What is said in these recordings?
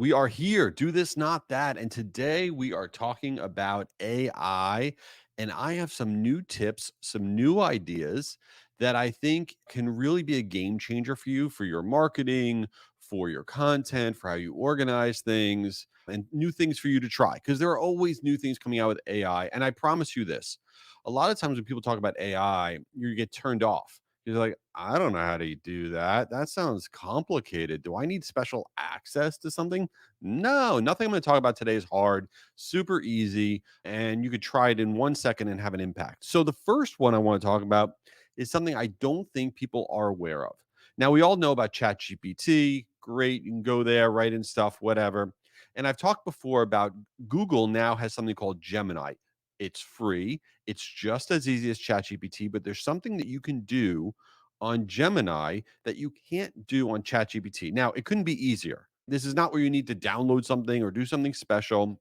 We are here, do this, not that. And today we are talking about AI. And I have some new tips, some new ideas that I think can really be a game changer for you, for your marketing, for your content, for how you organize things, and new things for you to try. Because there are always new things coming out with AI. And I promise you this, a lot of times when people talk about AI, you get turned off. You're like, I don't know how to do that. That sounds complicated. Do I need special access to something? No, nothing I'm going to talk about today is hard, super easy, and you could try it in 1 second and have an impact. So, the first one I want to talk about is something I don't think people are aware of. Now, we all know about ChatGPT. Great. You can go there, write in stuff, whatever. And I've talked before about Google now has something called Gemini. It's free. It's just as easy as ChatGPT, but there's something that you can do on Gemini that you can't do on ChatGPT. Now, it couldn't be easier. This is not where you need to download something or do something special.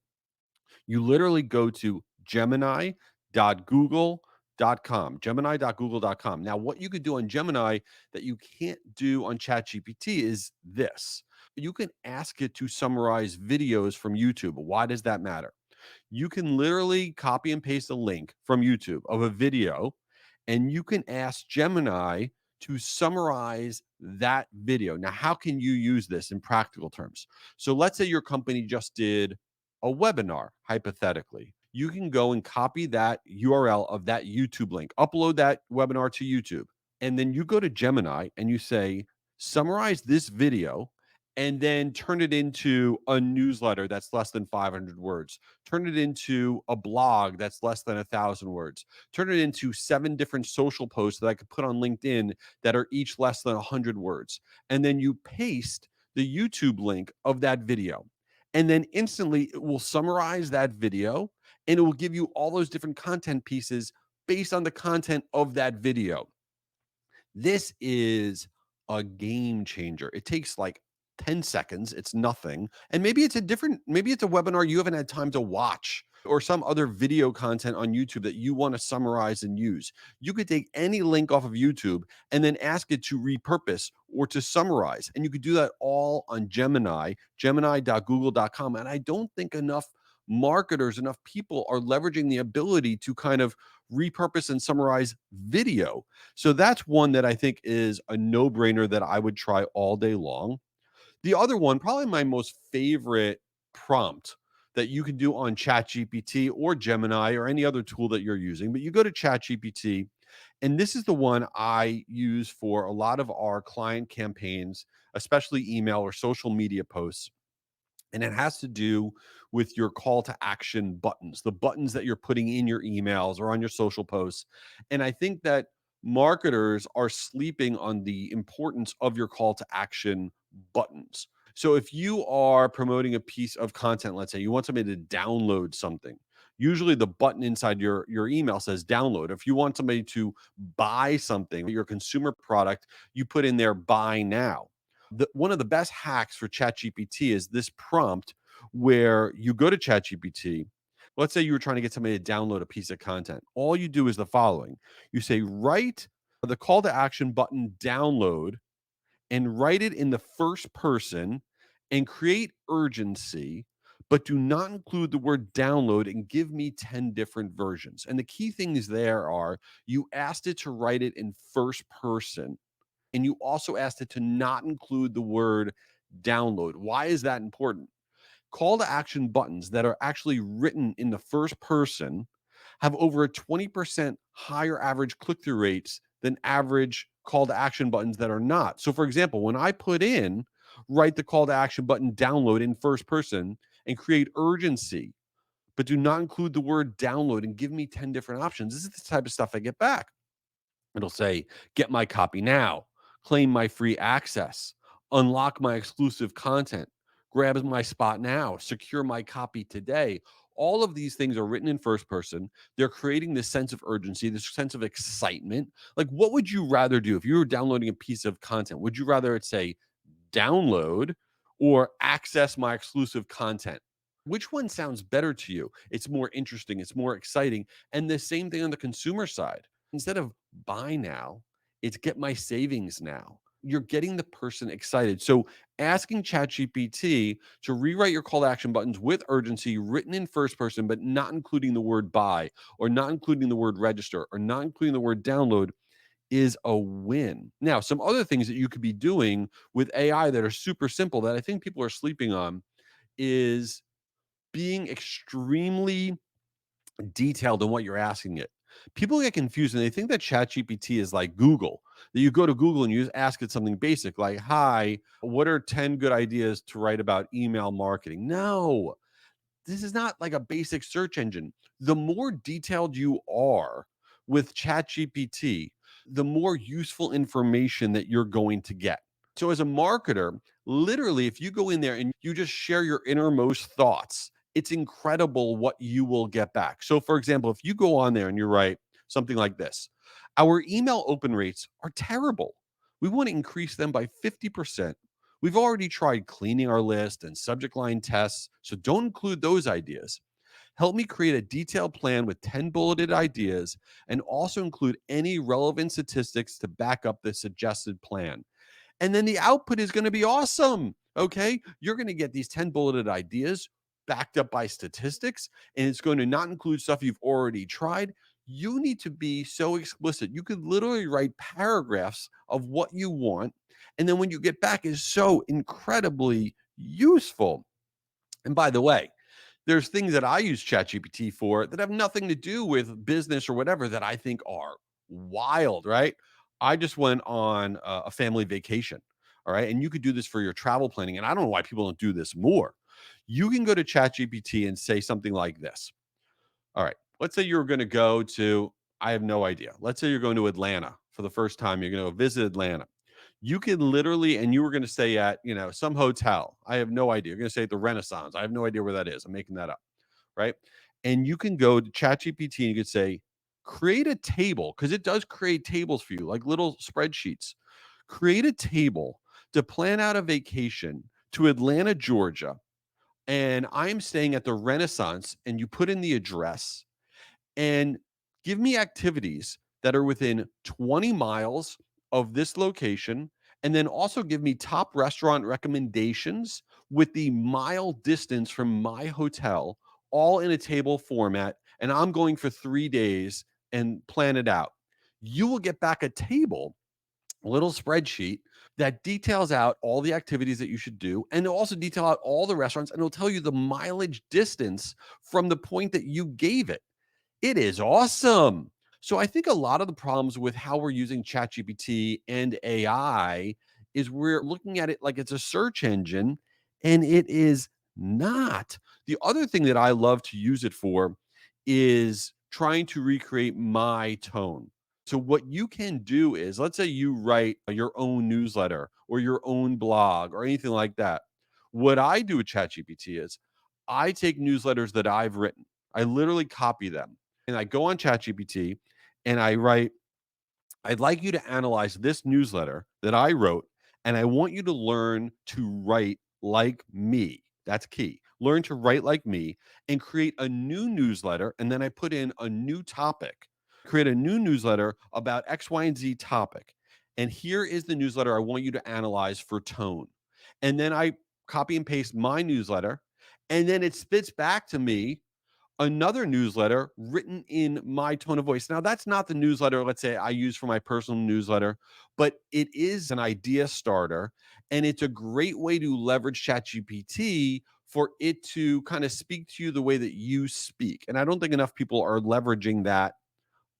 You literally go to gemini.google.com, gemini.google.com. Now, what you could do on Gemini that you can't do on ChatGPT is this. You can ask it to summarize videos from YouTube. Why does that matter? You can literally copy and paste a link from YouTube of a video, and you can ask Gemini to summarize that video. Now, how can you use this in practical terms? So, let's say your company just did a webinar, hypothetically. You can go and copy that URL of that YouTube link, upload that webinar to YouTube, and then you go to Gemini and you say, summarize this video and then turn it into a newsletter that's less than 500 words, turn it into a blog that's less than 1,000 words, turn it into 7 different social posts that I could put on LinkedIn that are each less than 100 words. And then you paste the YouTube link of that video. And then instantly it will summarize that video and it will give you all those different content pieces based on the content of that video. This is a game changer. It takes like 10 seconds. It's nothing. And maybe it's a webinar you haven't had time to watch or some other video content on YouTube that you want to summarize and use. You could take any link off of YouTube and then ask it to repurpose or to summarize. And you could do that all on Gemini, gemini.google.com. And I don't think enough marketers, enough people are leveraging the ability to kind of repurpose and summarize video. So that's one that I think is a no-brainer that I would try all day long. The other one, probably my most favorite prompt that you can do on ChatGPT or Gemini or any other tool that you're using, but you go to ChatGPT, and this is the one I use for a lot of our client campaigns, especially email or social media posts. And it has to do with your call to action buttons, the buttons that you're putting in your emails or on your social posts. And I think that marketers are sleeping on the importance of your call to action buttons. So if you are promoting a piece of content, let's say you want somebody to download something, usually the button inside your email says download. If you want somebody to buy something, your consumer product, you put in there buy now. One of the best hacks for ChatGPT is this prompt where you go to ChatGPT. Let's say you were trying to get somebody to download a piece of content. All you do is the following. You say, write the call to action button download and write it in the first person and create urgency, but do not include the word download and give me 10 different versions. And the key things there are you asked it to write it in first person and you also asked it to not include the word download. Why is that important? Call to action buttons that are actually written in the first person have over a 20% higher average click through rates than average call to action buttons that are not. So, for example, when I put in write the call to action button download in first person and create urgency, but do not include the word download and give me 10 different options, this is the type of stuff I get back. It'll say, get my copy now, claim my free access, unlock my exclusive content, grab my spot now, secure my copy today. All of these things are written in first person. They're creating this sense of urgency, this sense of excitement. Like, what would you rather do if you were downloading a piece of content? Would you rather it say download or access my exclusive content? Which one sounds better to you? It's more interesting, it's more exciting. And the same thing on the consumer side. Instead of buy now, it's get my savings now. you're getting the person excited. So asking ChatGPT to rewrite your call to action buttons with urgency, written in first person, but not including the word buy, or not including the word register, or not including the word download, is a win. Now, some other things that you could be doing with AI that are super simple that I think people are sleeping on is being extremely detailed in what you're asking it. People get confused and they think that ChatGPT is like Google. That you go to Google and you just ask it something basic like, "Hi, what are 10 good ideas to write about email marketing?" No, this is not like a basic search engine. The more detailed you are with ChatGPT, the more useful information that you're going to get. So, as a marketer, literally, if you go in there and you just share your innermost thoughts, it's incredible what you will get back. So, for example, if you go on there and you write something like this: "Our email open rates are terrible. We want to increase them by 50%. We've already tried cleaning our list and subject line tests, so don't include those ideas. Help me create a detailed plan with 10 bulleted ideas and also include any relevant statistics to back up the suggested plan." And then the output is going to be awesome. Okay. You're going to get these 10 bulleted ideas backed up by statistics, and it's going to not include stuff you've already tried. You need to be so explicit. You could literally write paragraphs of what you want. And then when you get back, is so incredibly useful. And by the way, there's things that I use ChatGPT for that have nothing to do with business or whatever that I think are wild, right? I just went on a family vacation. All right. And you could do this for your travel planning. And I don't know why people don't do this more. You can go to ChatGPT and say something like this. All right. Let's say you're going to go to, I have no idea. Let's say you're going to Atlanta for the first time. You're going to visit Atlanta. You can literally, and you were going to stay at, some hotel. I have no idea. You're going to stay at the Renaissance. I have no idea where that is. I'm making that up. Right. And you can go to ChatGPT and you could say, create a table, because it does create tables for you, like little spreadsheets. Create a table to plan out a vacation to Atlanta, Georgia. And I'm staying at the Renaissance, and you put in the address and give me activities that are within 20 miles of this location. And then also give me top restaurant recommendations with the mile distance from my hotel, all in a table format. And I'm going for 3 days and plan it out. You will get back a table, a little spreadsheet that details out all the activities that you should do, and it'll also detail out all the restaurants, and it'll tell you the mileage distance from the point that you gave it. It is awesome. So I think a lot of the problems with how we're using ChatGPT and AI is we're looking at it like it's a search engine, and it is not. The other thing that I love to use it for is trying to recreate my tone. So what you can do is, let's say you write your own newsletter or your own blog or anything like that. What I do with ChatGPT is I take newsletters that I've written. I literally copy them and I go on ChatGPT and I write, "I'd like you to analyze this newsletter that I wrote, and I want you to learn to write like me." That's key. Learn to write like me and create a new newsletter. And then I put in a new topic, create a new newsletter about X, Y, and Z topic. And here is the newsletter I want you to analyze for tone. And then I copy and paste my newsletter. And then it spits back to me another newsletter written in my tone of voice. Now, that's not the newsletter, let's say, I use for my personal newsletter, but it is an idea starter. And it's a great way to leverage ChatGPT for it to kind of speak to you the way that you speak. And I don't think enough people are leveraging that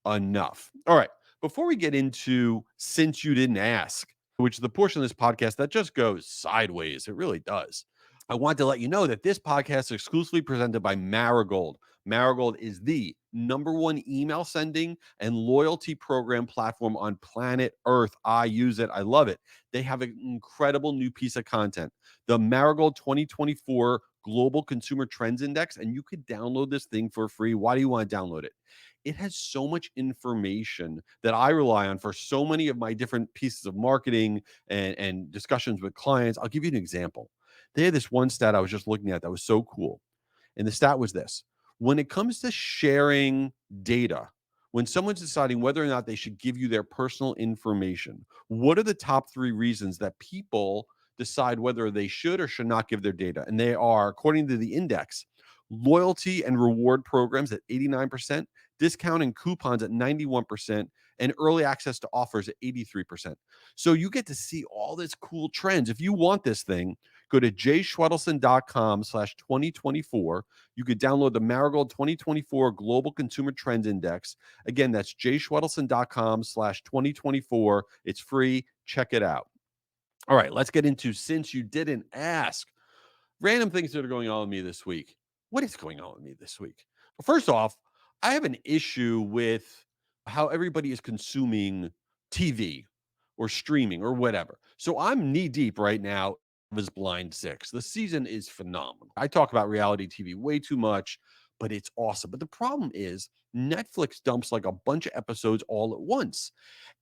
enough. All right. Before we get into Since You Didn't Ask, which is the portion of this podcast that just goes sideways, it really does. I want to let you know that this podcast is exclusively presented by Marigold. Marigold is the number one email sending and loyalty program platform on planet Earth. I use it. I love it. They have an incredible new piece of content, the Marigold 2024 Global Consumer Trends Index, and you could download this thing for free. Why do you want to download it? It has so much information that I rely on for so many of my different pieces of marketing and discussions with clients. I'll give you an example. They had this one stat I was just looking at that was so cool. And the stat was this: when it comes to sharing data when someone's deciding whether or not they should give you their personal information, what are the top 3 reasons that people decide whether they should or should not give their data? And they are, according to the index, loyalty and reward programs at 89%, discount and coupons at 91%, and early access to offers at 83%. So you get to see all this cool trends. If you want this thing, go to jschwedelson.com/2024. You could download the Marigold 2024 Global Consumer Trends Index. Again, that's jschwedelson.com/2024. It's free. Check it out. All right, let's get into, since you didn't ask, random things that are going on with me this week. What is going on with me this week? Well, first off, I have an issue with how everybody is consuming TV or streaming or whatever. So I'm knee deep right now of his Blind Six. The season is phenomenal. I talk about reality TV way too much, but it's awesome. But the problem is Netflix dumps like a bunch of episodes all at once,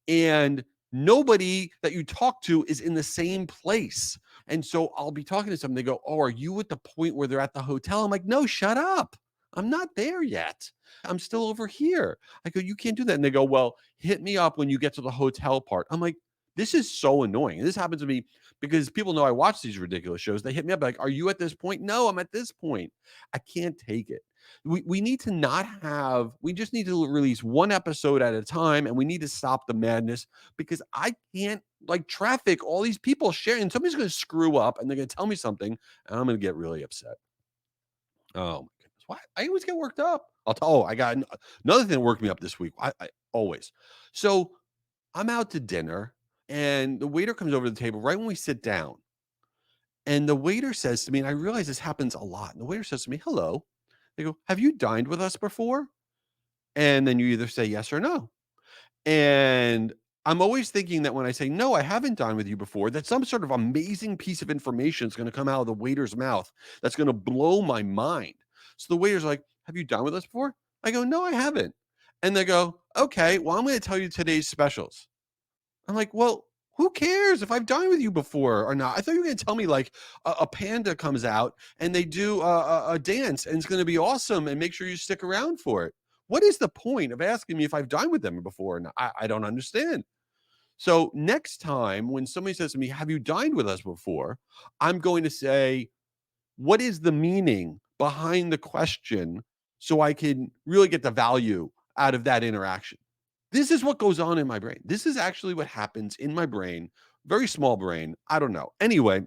and nobody that you talk to is in the same place. And so I'll be talking to someone, they go, "Oh, are you at the point where they're at the hotel?" I'm like, "No, shut up. I'm not there yet. I'm still over here." I go, "You can't do that." And they go, "Well, hit me up when you get to the hotel part." I'm like, this is so annoying. This happens to me because people know I watch these ridiculous shows. They hit me up like, "Are you at this point?" No, I'm at this point. I can't take it. We need to not have, we just need to release one episode at a time, and we need to stop the madness, because I can't, like, traffic all these people sharing, and somebody's going to screw up and they're going to tell me something and I'm going to get really upset. Oh my goodness. Why? I always get worked up. I got another thing that worked me up this week. I always. So I'm out to dinner and the waiter comes over to the table right when we sit down. And the waiter says to me, and I realize this happens a lot. And the waiter says to me, "Hello." They go, "Have you dined with us before?" And then you either say yes or no. And I'm always thinking that when I say, "No, I haven't dined with you before," that some sort of amazing piece of information is going to come out of the waiter's mouth that's going to blow my mind. So the waiter's like, "Have you dined with us before?" I go, "No, I haven't." And they go, "Okay, well, I'm going to tell you today's specials." I'm like, "Well, who cares if I've dined with you before or not? I thought you were going to tell me like a panda comes out and they do a dance and it's going to be awesome and make sure you stick around for it. What is the point of asking me if I've dined with them before?" And I don't understand. So next time when somebody says to me, "Have you dined with us before?" I'm going to say, what is the meaning behind the question, so I can really get the value out of that interaction? This is what goes on in my brain. This is actually what happens in my brain. Very small brain. I don't know. Anyway,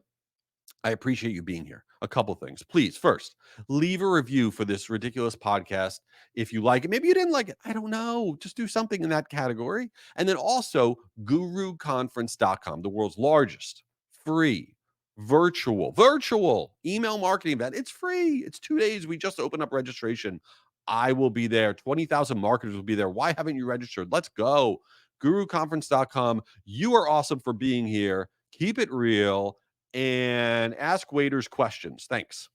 I appreciate you being here. A couple things. Please, first, leave a review for this ridiculous podcast if you like it. Maybe you didn't like it. I don't know. Just do something in that category. And then also, guruconference.com, the world's largest free virtual email marketing event. It's free. It's 2 days. We just opened up registration. I will be there. 20,000 marketers will be there. Why haven't you registered? Let's go. Guruconference.com. You are awesome for being here. Keep it real and ask waiters questions. Thanks.